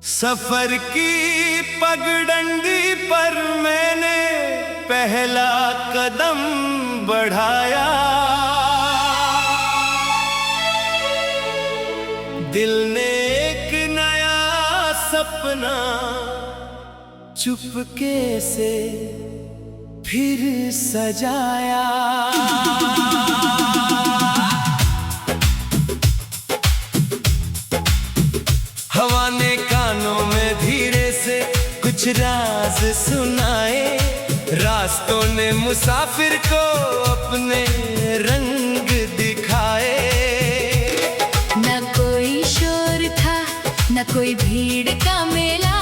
सफर की पगडंडी पर मैंने पहला कदम बढ़ाया। दिल ने एक नया सपना चुपके से फिर सजाया। हवा ने कानों में धीरे से कुछ राज सुनाए। रास्तों ने मुसाफिर को अपने रंग दिखाए। न कोई शोर था न कोई भीड़ का मेला,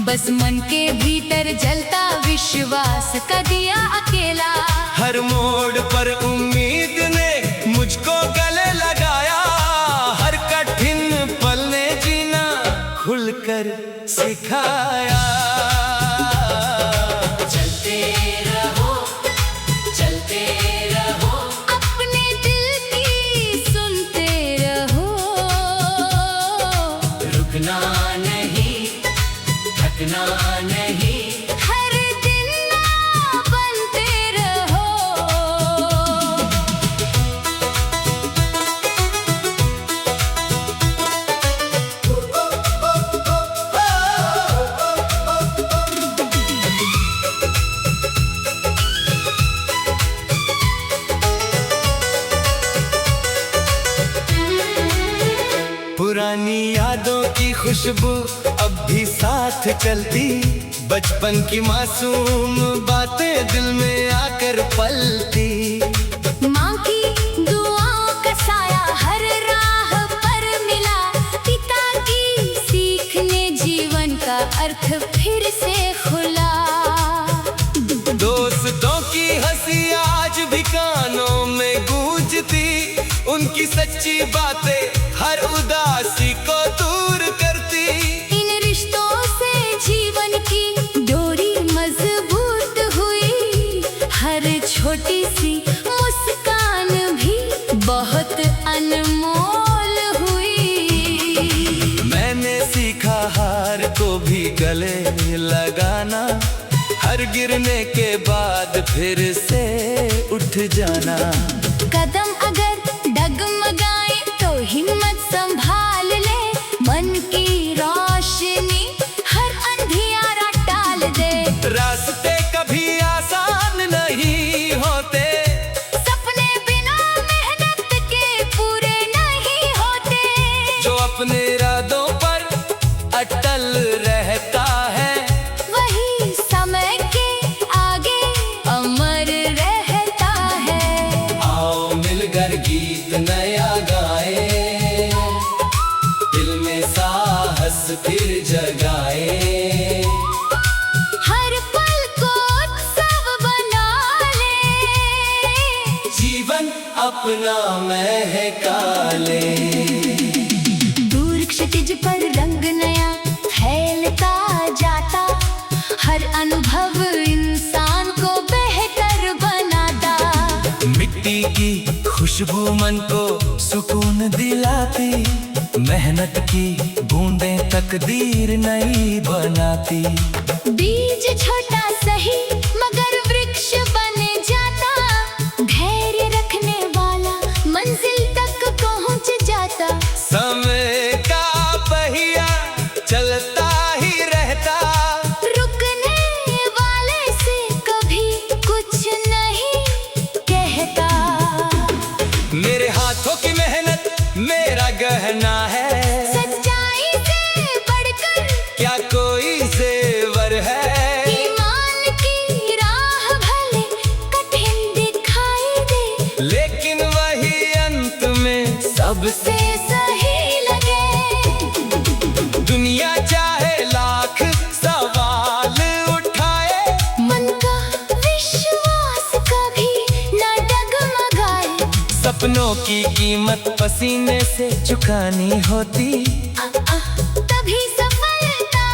बस मन के भीतर जलता विश्वास का दिया अकेला। हर मोड़ पर उम्मीद ने मुझको गले लगाया। हर कठिन पल ने जीना खुलकर सिखाया। चलते रहो अपने दिल की सुनते रहो। रुकना नहीं थकना नहीं, हर दिन ना बनते रहो। पुरानी यादों की खुशबू अब भी साथ चलती। बचपन की मासूम बातें दिल में आकर पलती। माँ की दुआओं का साया हर राह पर मिला। पिता की सीख ने जीवन का अर्थ फिर से खुला। दोस्तों की हंसी आज भी कानों में गूंजती। उनकी सच्ची बातें हर उदासी को दूर करती। इन रिश्तों से जीवन की डोरी मजबूत हुई। हर छोटी सी मुस्कान भी बहुत अनमोल हुई। मैंने सीखा हार को भी गले लगाना। हर गिरने के बाद फिर से उठ जाना। कदम अगर डगमगाए तो हिम्मत संभाल ले। मन की रोशनी हर अंधियारा टाल दे। रास्ते कभी आसान नहीं होते। सपने बिना मेहनत के पूरे नहीं होते। जो अपने इरादों पर अटल रहता है, वही समय के आगे अमर रहता है। आओ मिलकर गीत नया गाए। दिल में साहस फिर जगाए। हर पल को उत्सव बना ले। जीवन अपना महका ले। दूर क्षितिज पर रंग नया फैलता जाता। हर अनुभव इंसान को बेहतर बनाता। मिट्टी की खुशबू मन को सुकून दिलाती। मेहनत की बूंदें तकदीर नई बनाती। बीज छोटा सही मगर वृक्ष बन जाता। धैर्य रखने वाला मंजिल तक पहुंच जाता। समय का पहिया चलता ही रहता। रुकने वाले से कभी कुछ नहीं कहता। मेरे हाथों की मेहनत मेरा गहना है। सच्चाई से बढ़कर क्या कोई जेवर है। ईमान की राह भले कठिन दिखाई दे, लेकिन वही अंत में सबसे से सही लगे। दुनिया चाहे लाख सवाल उठाए। मन का विश्वास कभी न डगमगाए। सपनों की कीमत पसीने से चुकानी होती। तभी सफलता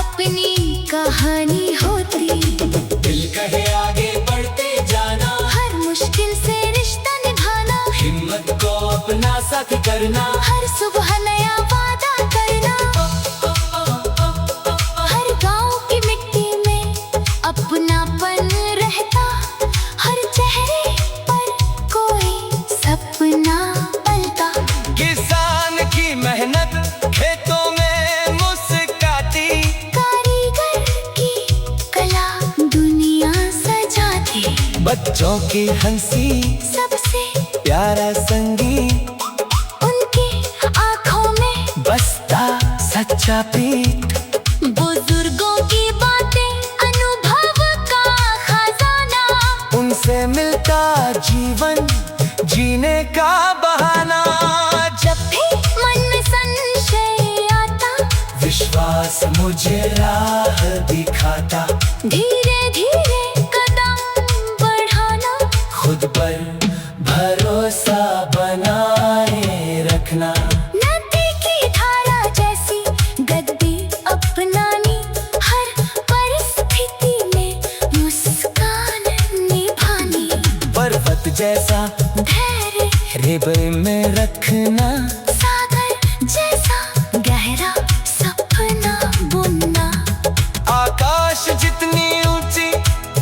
अपनी कहानी होती। दिल कहे आगे बढ़ते जाना। हर मुश्किल से रिश्ता निभाना। हिम्मत को अपना साथ करना। हर सुबह नया वादा करना। बच्चों की हंसी सबसे प्यारा संगीत, उनकी आंखों में बसता सच्चा प्रीत। बुजुर्गों की बातें अनुभव का खजाना, उनसे मिलता जीवन जीने का बहाना। जब भी मन में संशय आता, विश्वास मुझे राह दिखाता। धीरे धीरे कदम बढ़ाना, खुद पर भरोसा बनाए रखना। नदी की धारा जैसी गद्दी अपनानी, हर परिस्थिति में मुस्कान निभानी। पर्वत जैसा धैर्य हृदय में रखना, सागर जैसा गहरा सपना बुनना। आकाश जितनी ऊंची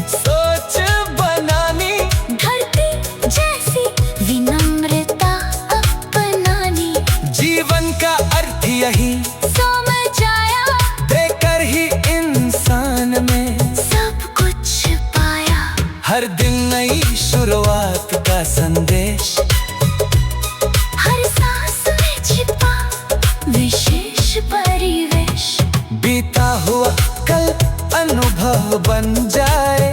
सोच बनानी। धरती जैसी विनम्रता अपनानी, जीवन का अर्थ यही समझ आया, देकर ही इंसान में सब कुछ पाया। हर दिन नई शुरुआत का संदेश, हर सांस में छिपा विशेष परिवेश। बीता हुआ कल अनुभव बन जाए,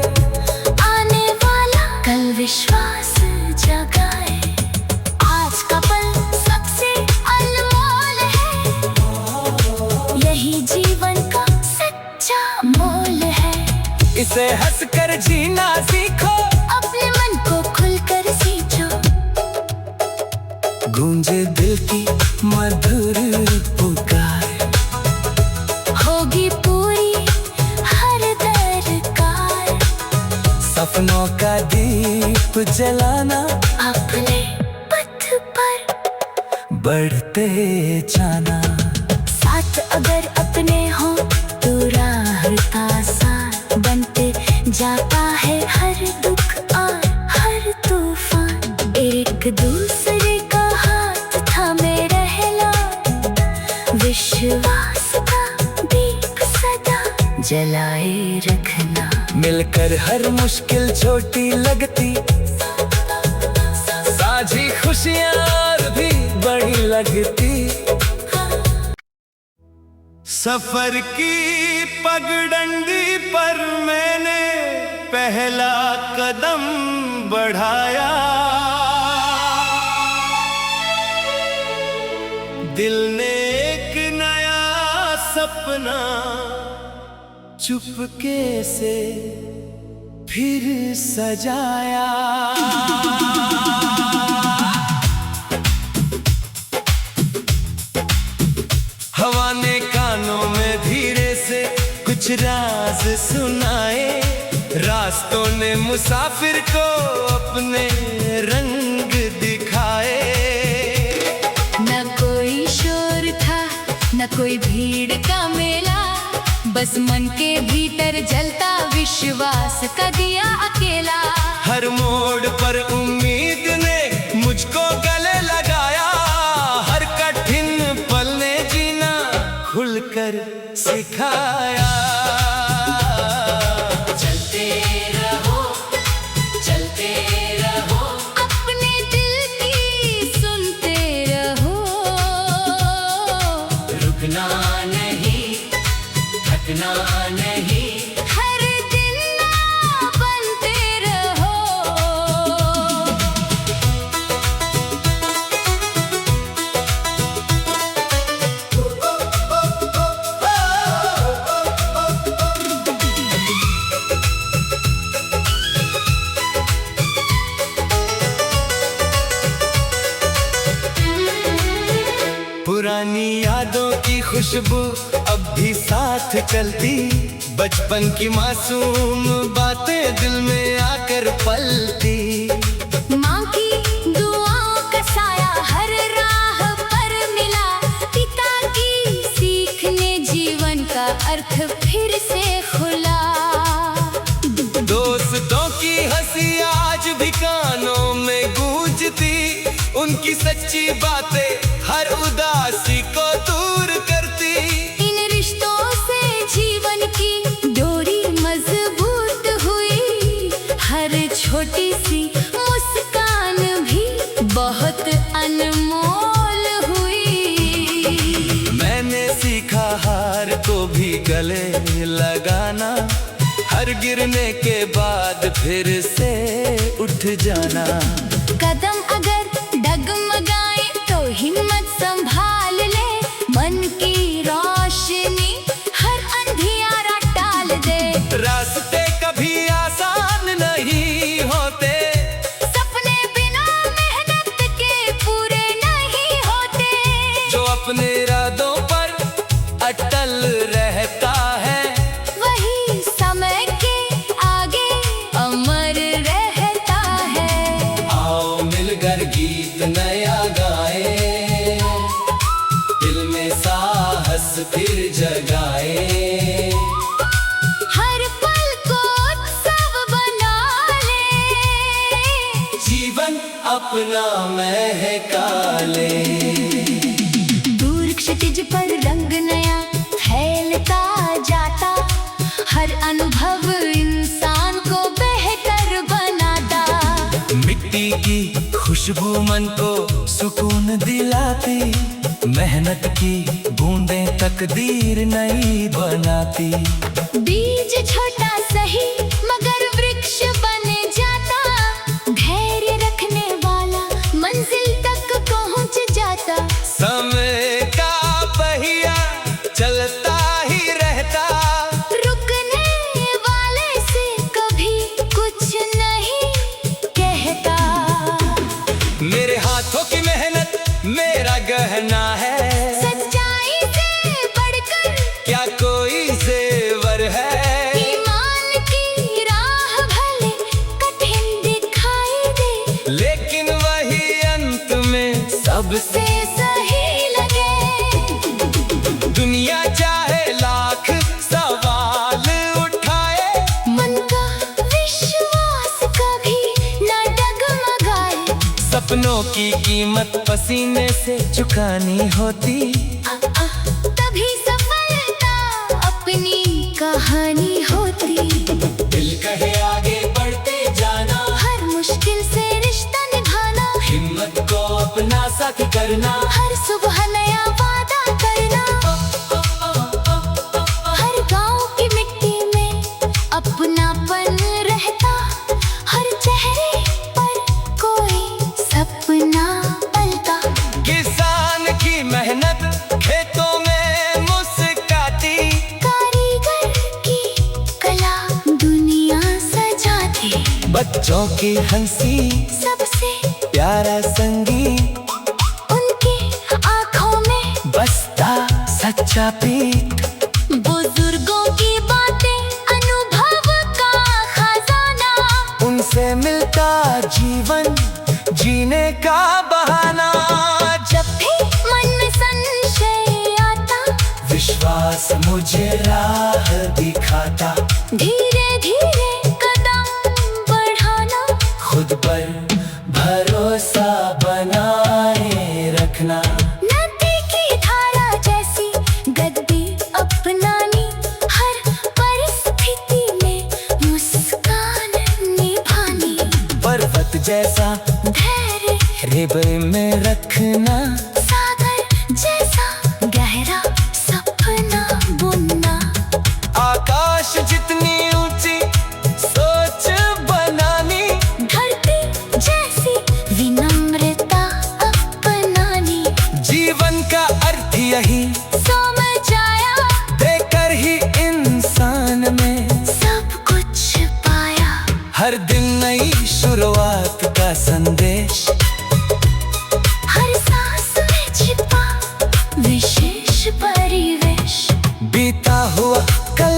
आने वाला कल विश्वास जगाए। आज का पल सबसे अनमोल है, यही जीवन का सच्चा मोल है। इसे हंसकर जीना सीखो, अपने मन को खुलकर सींचो, गूंजे दिल की मधुर पुकार। होगी पूरी हर दरकार। सपनों का दीप जलाना, अपने पथ पर बढ़ते जाना। साथ अगर अपने हो तो राह का साथ बनते जाता है हर दुख और हर तूफान। एक दूसरे का हाथ थामे रहना, विश्वास का दीप सदा जलाए रखना। मिलकर हर मुश्किल छोटी लगती, साझी खुशियाँ और भी बड़ी लगती। सफर की पगडंडी पर मैंने पहला कदम बढ़ाया। दिल ने एक नया सपना चुपके से फिर सजाया। हवा ने कानों में धीरे से कुछ राज सुनाए, रास्तों ने मुसाफिर को अपने रंग दिखाए। न कोई शोर था न कोई भीड़ का मेला, बस मन के भीतर जलता विश्वास का दिया अकेला। हर मोड़ पर उम्मीद ने मुझको गले लगाया, हर कठिन पल ने जीना खुलकर सिखाया। चलते रहो, चलते रहो, अपने दिल की सुनते रहो, रुकना नहीं, थकना नहीं, हर दिन ना बनते रहो। पुरानी यादों की खुशबू अब भी साथ चलती, बचपन की मासूम बातें दिल में आकर पलती। माँ की दुआओं का साया हर राह पर मिला, पिता की सीख ने जीवन का अर्थ फिर से खुला। दोस्तों की हंसी आज भी कानों में गूंजती, उनकी सच्ची बातें हर उदासी को दूर करती। इन रिश्तों से जीवन की डोरी मजबूत हुई, हर छोटी सीखा हार को भी गले लगाना, हर गिरने के बाद फिर से उठ जाना। कदम अगर डगमगाए तो हिम्मत संभाल ले, मन की रोशनी हर अंधियारा टाल दे। रास्ते कभी आसान नहीं होते, सपने बिना मेहनत के पूरे नहीं होते। जो अपने इरादों पर अटल रहता है, वही समय के आगे अमर रहता है। आओ मिलकर गीत नया गाए, दिल में साहस फिर जगाए। हर पल को उत्सव बना ले, जीवन अपना महका ले। दूर क्षितिज पर रंग नया फैलता जाता, हर अनुभव इंसान को बेहतर बनाता। मिट्टी की खुशबू मन को सुकून दिलाती, मेहनत की बूंदें तकदीर नई बनाती। बीज छोटा सही मगर वृक्ष बन जाता, धैर्य रखने वाला मंजिल तक पहुंच जाता। समय का पहिया चलता ही रहता, रुकने वाले से कभी कुछ नहीं कहता। मेरे हाथों की मेहनत मेरा गहना है, सच्चाई से बढ़कर क्या कोई जेवर है। ईमान की राह भले कठिन दिखाई दे, लेकिन वही अंत में सबसे से सही लगे। दुनिया चाहे लाख सवाल उठाए, मन का विश्वास कभी न डगमगाए। सपनों की कीमत पसीने से चुकानी होती। तभी सफलता अपनी कहानी होती। दिल कहे आगे बढ़ते जाना, हर मुश्किल से रिश्ता निभाना, हिम्मत को अपना साथी करना। हर सुबह नया वादा करना, हर गांव की मिट्टी में अपनापन रहता, हर चेहरे पर कोई सपना पलता। किसान की मेहनत खेतों में मुस्काती, कारीगर की कला दुनिया सजाती। बच्चों की हंसी सबसे प्यारा संगीत, उनकी आंखों में बसता सच्चा प्रीत। बुजुर्गों की बातें अनुभव का खजाना, उनसे मिलता जीवन जीने का बहाना। जब भी मन में संशय आता, विश्वास मुझे राह दिखाता। धीरे धीरे कदम बढ़ाना, खुद पर भरोसा बनाए रखना। नदी की धारा जैसी गद्दी अपनानी, हर परिस्थिति में मुस्कान निभानी। पर्वत जैसा धैर्य हृदय में रखना, सागर जैसा गहरा सपना बुनना। आकाश जितनी ऊंची सोच बनानी, धरती जैसी विनम्रता अपनानी। जीवन का अर्थ यही समझाया, देकर ही इंसान में सब कुछ पाया। हर दिन नई शुरुआत का संदेश, हर सांस में छिपा विशेष परिवेश। बीता हुआ कल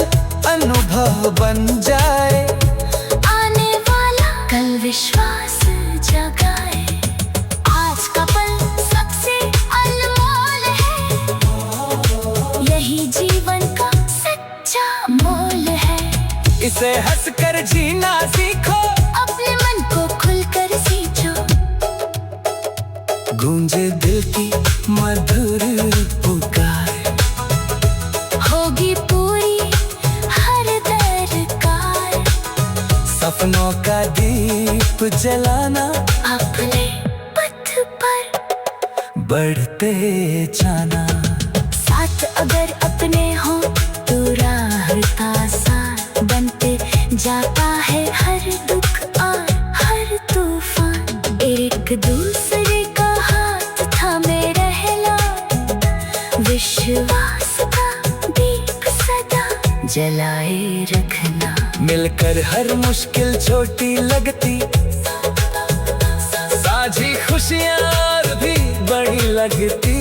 अनुभव बन जाए, आने वाला कल विश्वास जगाए। आज का पल सबसे अनमोल है, यही जीवन का सच्चा मोल है। इसे हंसकर जीना सीखो, अपने मन को खुलकर सींचो। गूंजे दिल की मधुर पुकार, होगी पूरी हर दरकार। सपनों का दीप जलाना, अपने पथ पर बढ़ते जाना। साथ अगर अपने हो तो राह आसान बनते जाता है हर दुख और हर तूफान। एक दूसरे का हाथ थामे रहना, विश्वास का दीप सदा जलाए रखना। मिलकर हर मुश्किल छोटी लगती, साझी खुशियाँ और भी बड़ी लगती।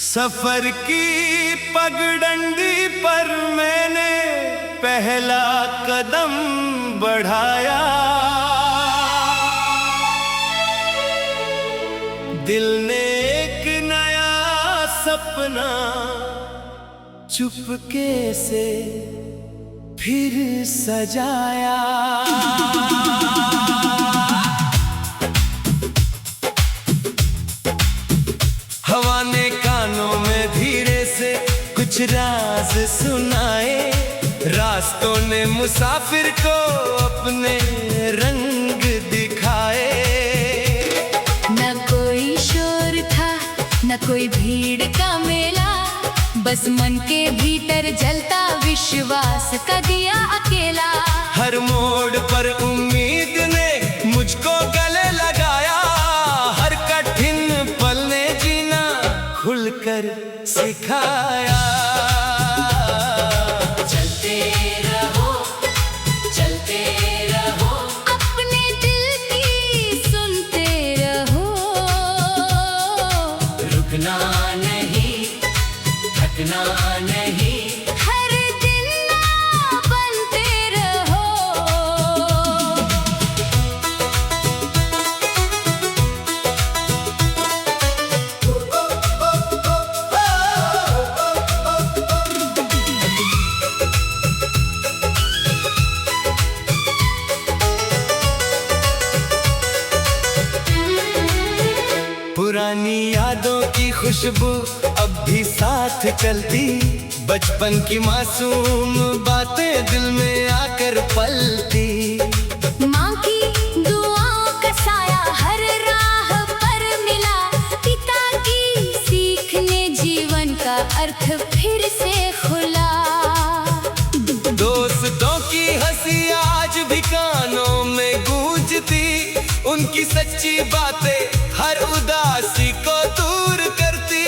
सफर की पगडंडी पर मैंने पहला कदम बढ़ाया, दिल ने एक नया सपना चुपके से फिर सजाया। हवा ने कानों में धीरे से कुछ राज सुनाए, रास्तों ने मुसाफिर को अपने रंग दिखाए। न कोई शोर था न कोई भीड़ का मेला, बस मन के भीतर जलता विश्वास का दिया अकेला। हर मोड़ पर उम्मीद ने मुझको गले लगाया, हर कठिन पल ने जीना खुलकर सिखाया। चलते रहो, चलते रहो, अपने दिल की सुनते रहो, रुकना नहीं, थकना नहीं, हर दिन ना बनते रहो। पुरानी यादों की खुशबू अब भी साथ चलती, बचपन की मासूम बातें दिल में आकर पलती। माँ की दुआओं का साया हर राह पर मिला, पिता की सीख ने जीवन का अर्थ फिर से खुला। दोस्तों की हंसी आज भी कानों में गूंजती, उनकी सच्ची बातें हर उदासी को दूर करती।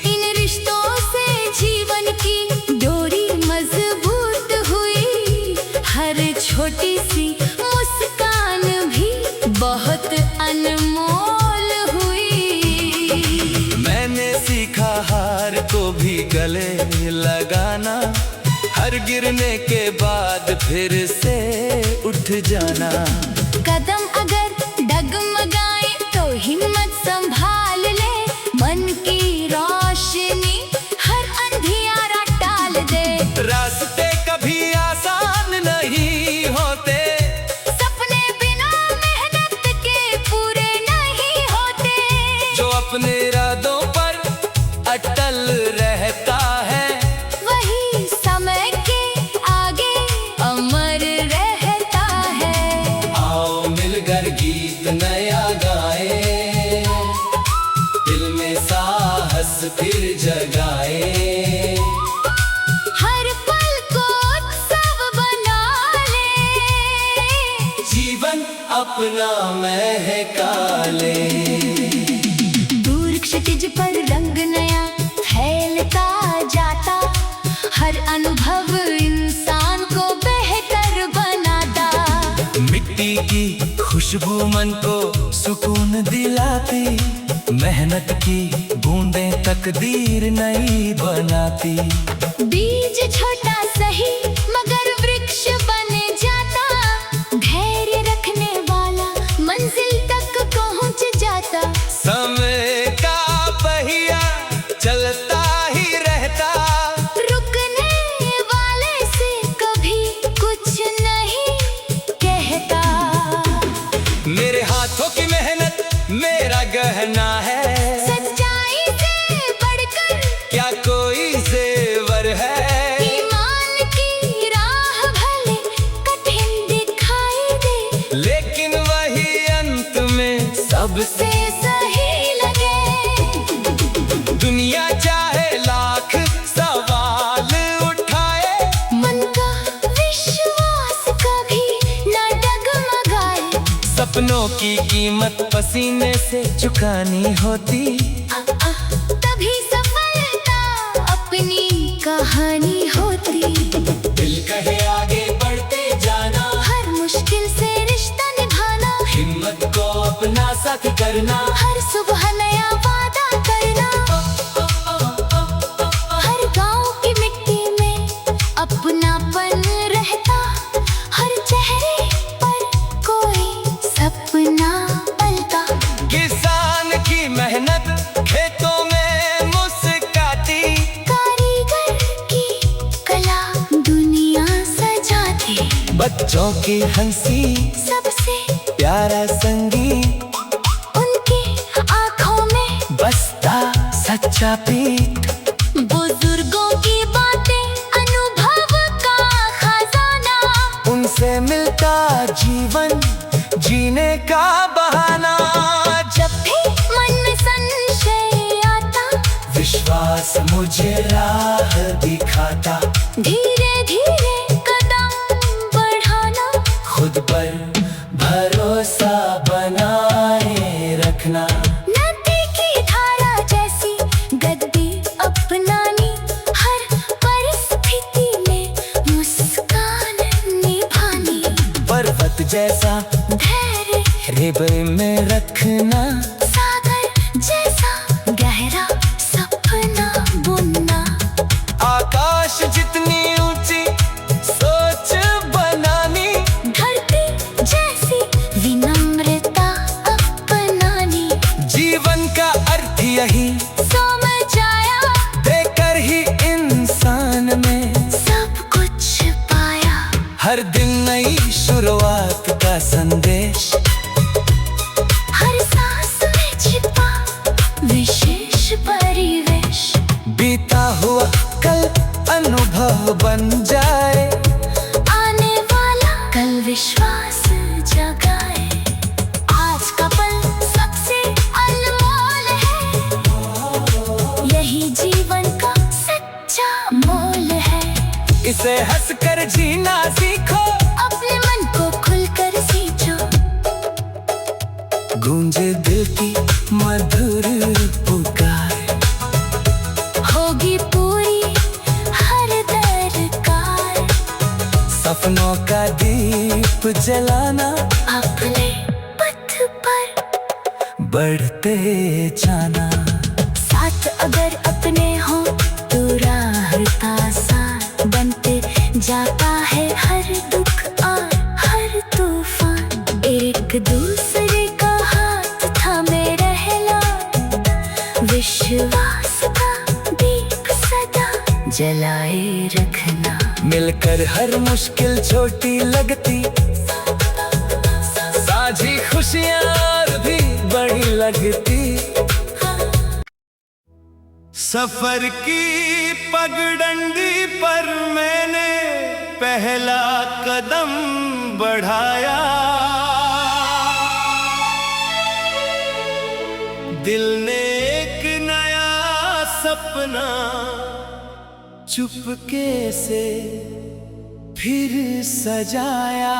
इन रिश्तों से जीवन की डोरी मजबूत हुई, हर छोटी सी मुस्कान भी बहुत अनमोल हुई। मैंने सीखा हार को भी गले लगाना, हर गिरने के बाद फिर से उठ जाना। कदम अगर डगमगाए तो हिम्मत संभाल ले, मन की रोशनी हर अंधियारा टाल दे। रास्ते कभी आसान नहीं होते, सपने बिना मेहनत के पूरे नहीं होते। जो अपने इरादों पर अटल रहता है, वही समय के आगे अमर रहता है। आओ मिलकर गीत नया गाए, दिल में साहस फिर जगाए। हर पल को उत्सव बना ले, जीवन अपना महका ले। दूर क्षितिज पर रंग नया फैलता जाता, हर अनुभव इंसान को बेहतर बनाता। मिट्टी की खुशबू मन को सुकून दिलाती, मेहनत की बूंदें तकदीर नई बनाती। बीज छोटा सही मगर वृक्ष बन जाता, धैर्य रखने वाला मंजिल तक पहुंच जाता। समय का पहिया चलता ही रहता, रुकने वाले से कभी कुछ नहीं कहता। मेरे हाथों की मेहनत मेरा गहना है, सच्चाई से बढ़कर क्या कोई जेवर है। ईमान की राह भले कठिन दिखाई दे, लेकिन वही अंत में सबसे से सही लगे। दुनिया की कीमत पसीने से चुकानी होती। तभी सफलता अपनी कहानी होती। दिल कहे आगे बढ़ते जाना, हर मुश्किल से रिश्ता निभाना, हिम्मत को अपना साथ करना, हर सुबह नया वादा करना। हर गांव की मिट्टी में अपनापन रहता, हर चेहरे पर कोई सपना पलता। किसान की मेहनत खेतों में मुस्काती, कारीगर की कला दुनिया सजाती। बच्चों की हंसी सबसे प्यारा संगीत, उनकी आंखों में बसता सच्चा पीठ। बुजुर्गों की बातें अनुभव का खजाना, उनसे मिलता जीवन जीने का बहाना। जब भी मन में संशय आता, विश्वास मुझे राह दिखाता, धीरे धीरे कदम बढ़ाना। खुद पर भरोसा बनाए रखना। नदी की धारा जैसी गद्दी अपनानी, हर परिस्थिति में मुस्कान निभानी। पर्वत जैसा धैर्य हृदय में रखना, सागर जैसा गहरा सपना बुनना। आकाश जितनी ऊंची सोच बनानी, धरती जैसी विनम्रता अपनानी। जीवन का अर्थ यही समझ आया, देकर ही इंसान में सब कुछ पाया। हर दिन नई शुरुआत का संदेश, हर सांस में छिपा विशेष परिवेश। बीता हुआ कल अनुभव बन जाए, आने वाला कल विश्वास जगाए। आज का पल सबसे अनमोल है, यही जीवन का सच्चा मोल है। इसे हंसकर जीना सीखो, अपने मन को खुलकर सींचो। गूंजे दिल की मधुर पुकार, होगी पूरी हर दरकार। सपनों का दीप जलाना, अपने पथ पर बढ़ते जाना। साथ अगर अपने हो तो राहता आसान बनते जाता है। हर दुख और हर तूफान एक दूसरे का हाथ थामे रहना। विश्वास का दीप सदा जलाए रखना। मिलकर हर मुश्किल छोटी लगती, साझी खुशियाँ और भी बड़ी लगती। सफर की पगडंडी पर मैंने पहला कदम बढ़ाया, दिल ने एक नया सपना चुपके से फिर सजाया।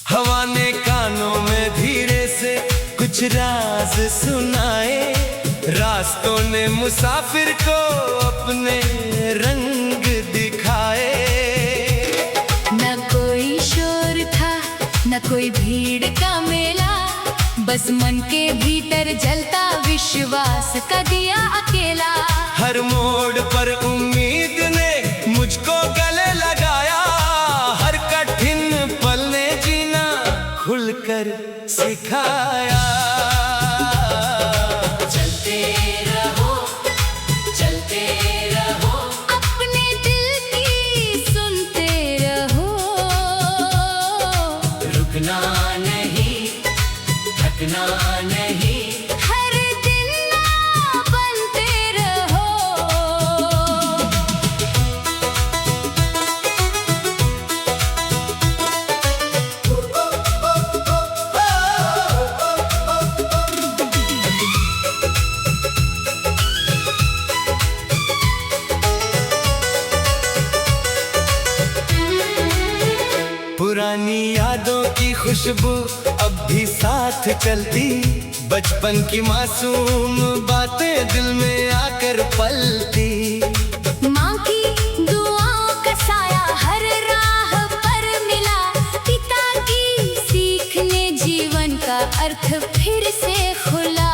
हवा ने कानों में धीरे से कुछ राज सुनाए, रास्तों ने मुसाफिर को अपने रंग दिखाए। न कोई शोर था न कोई भीड़ का मेला, बस मन के भीतर जलता विश्वास का दिया अकेला। हर मोड़ पर उम्मीद ने मुझको गले लगाया, हर कठिन पल ने जीना खुलकर सिखाया। चलते रहो, चलते रहो, अपने दिल की सुनते रहो। रुकना नहीं, थकना नहीं, हर दिन ना बनते रहो। खुशबू अब भी साथ चलती, बचपन की मासूम बातें दिल में आकर पलती। माँ की दुआओं का साया हर राह पर मिला, पिता की सीख ने जीवन का अर्थ फिर से खुला।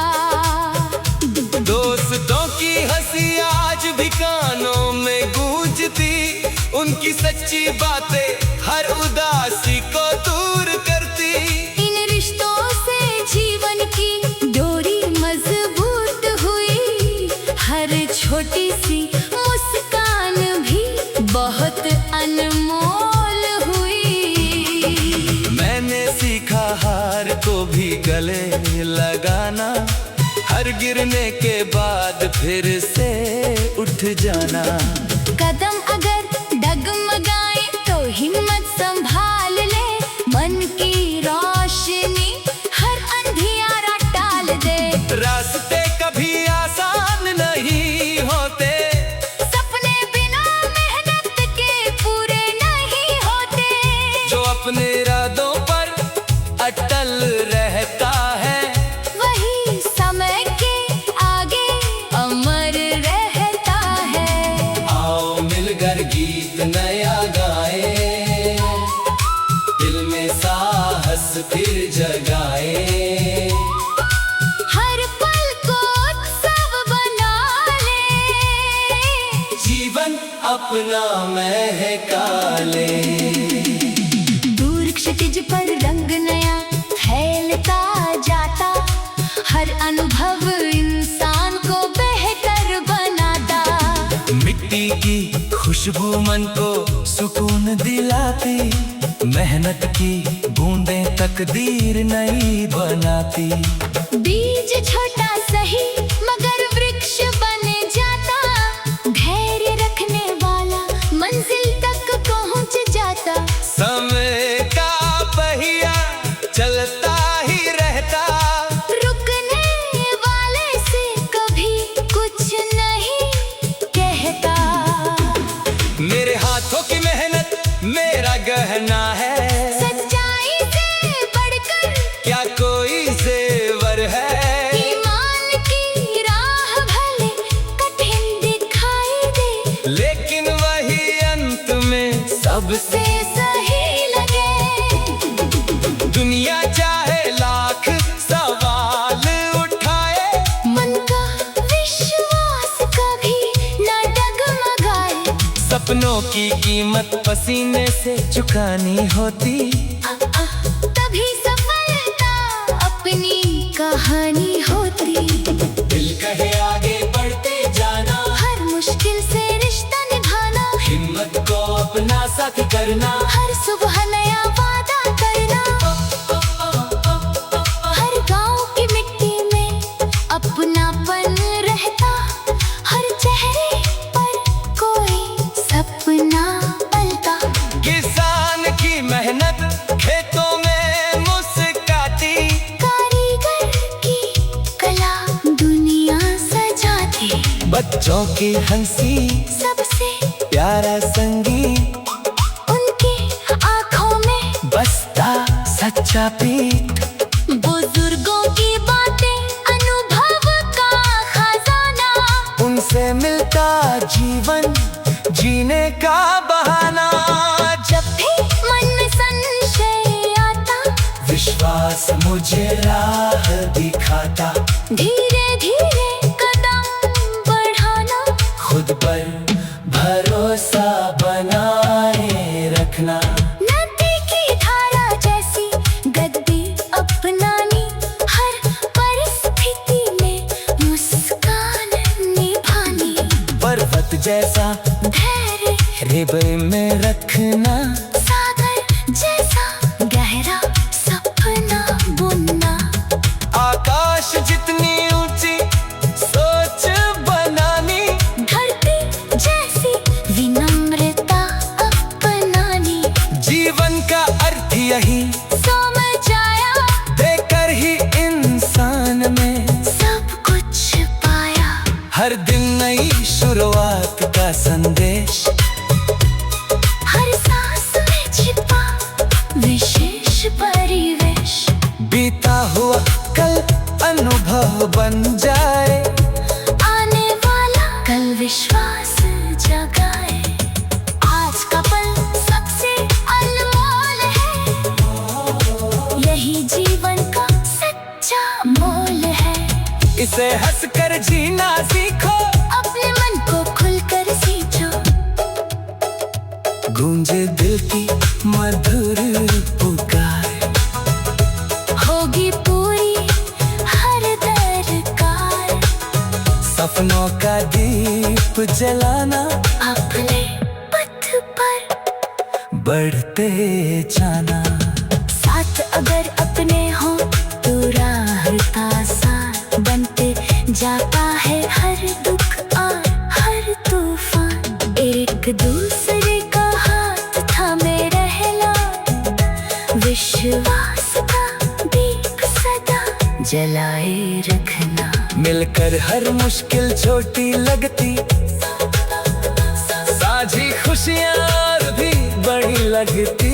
दोस्तों की हंसी आज भी कानों में गूंजती, उनकी सच्ची बातें हर उदासी को दूर करती। इन रिश्तों से जीवन की डोरी मजबूत हुई, हर छोटी सी मुस्कान भी बहुत अनमोल हुई। मैंने सीखा हार को भी गले लगाना, हर गिरने के बाद फिर से उठ जाना। कदम अगर डगमगाए तो हिम्मत संभाल ले, मन की रोशनी हर अंधियारा टाल दे। रास्ते कभी आसान नहीं होते, सपने बिना मेहनत के पूरे नहीं होते। जो अपने इरादों पर अटल रहता है, वही समय के आगे अमर रहता है। आओ मिलकर गीत नया गाए, दिल में साहस फिर जगाए। हर पल को उत्सव बना ले, जीवन अपना महका ले। दूर क्षितिज पर रंग नया फैलता जाता, हर अनुभव इंसान को बेहतर बनाता। मिट्टी की खुशबू मन को सुकून दिलाती, मेहनत की बूंदें तकदीर नई बनाती। बीज छोटा सही मगर वृक्ष बन जाता, धैर्य रखने वाला मंजिल तक पहुंच जाता। समय का पहिया चलता ही रहता, रुकने वाले से कभी कुछ नहीं कहता। मेरे हाथों की मेहनत मेरा गहना है, सच्चाई से बढ़कर क्या कोई जेवर है। ईमान की राह भले कठिन दिखाई दे, लेकिन वही अंत में सबसे से सही लगे। दुनिया चाहे लाख सवाल उठाए, मन का विश्वास कभी न डगमगाए। सपनों की कीमत पसीने से चुकानी होती। तभी सफलता अपनी कहानी होती। दिल कहे आगे बढ़ते जाना, हर मुश्किल से रिश्ता निभाना, हिम्मत को अपना साथ करना। हर सुबह नया वादा करना। हर गांव की मिट्टी में अपनापन रहता, हर चेहरे पर कोई सपना पलता। किसान की मेहनत खेतों में मुस्काती, कारीगर की कला दुनिया सजाती। बच्चों की हंसी सबसे प्यारा संगीत, उनकी आंखों में बसता सच्चा प्रीत। बुजुर्गों की बातें अनुभव का खजाना, उनसे मिलता जीवन जीने का बहाना। जब भी मन में संशय आता, विश्वास मुझे राह दिखाता। धीरे धीरे कदम बढ़ाना, खुद पर भरोसा बनाए रखना। नदी की धारा जैसी गद्दी अपनानी, हर परिस्थिति में मुस्कान निभानी। पर्वत जैसा धैर्य हृदय में रखना, सागर जैसा गहरा सपना बुनना। आकाश जितनी ऊंची सोच बनानी, धरती जैसी विनम्रता अपनानी। जीवन का अर्थ यही समझाया, देकर ही इंसान में सब कुछ पाया। हर दिन नई शुरुआत का संदेश, हर सांस इसे हंसकर जीना सीखो, अपने मन को खुलकर सींचो। गूंजे दिल की मधुर पुकार, होगी पूरी हर दरकार। सपनों का दीप जलाना, अपने पथ पर बढ़ते जाना। साथ अगर अपने हो तो राह आसान बनते जाता है हर दुख और हर तूफान। एक दूसरे का हाथ थामे रहना, विश्वास का दीप सदा जलाए रखना। मिलकर हर मुश्किल छोटी लगती, साझी खुशियाँ भी बड़ी लगती।